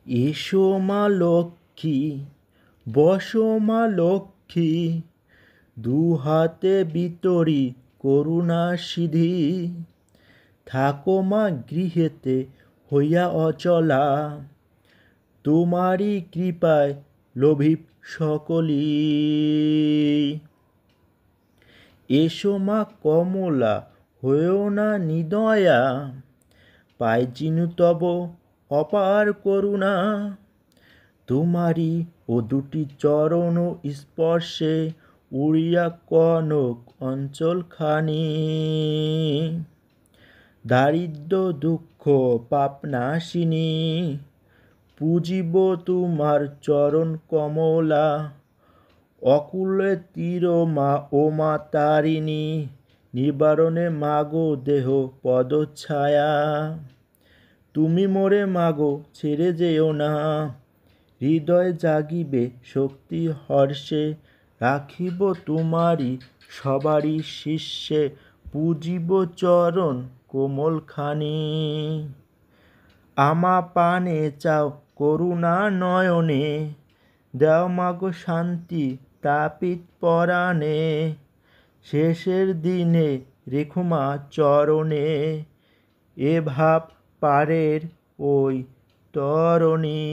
এসো মা লক্ষ্মী, বসো মা লক্ষ্মী, দু হাতে বিতরি করুণা সিধি। থাকো মা গৃহেতে হইয়া অচলা, তোমারই কৃপায় লোভিব সকলি। এসো মা কমলা, হয়েও না নিদয়া, পাই চিনু তব অপার করুণা। তোমারই ও দুটি চরণ স্পর্শে উড়িয়া কনক অঞ্চলখানি। দারিদ্র দুঃখ পাপ নাশিনী, পূজিব তোমার চরণ কমলা। অকুলে তীর মা ও মা তারিণী, নিবারণে মাগো দেহ পদছায়া। তুমি মোরে মাগো ছেড়ে যেও না, হৃদয় জাগিবে শক্তি হর্ষে। রাখিব তোমারি সবারই শীর্ষে, পূজিব চরণ কোমলখানি। আমা পানে চাও করুণা নয়নে, দাও মাগো শান্তি তাপিত পরাণে। শেষের দিনে রেখো মা চরণে, এ ভাব পারের ওই তরণী।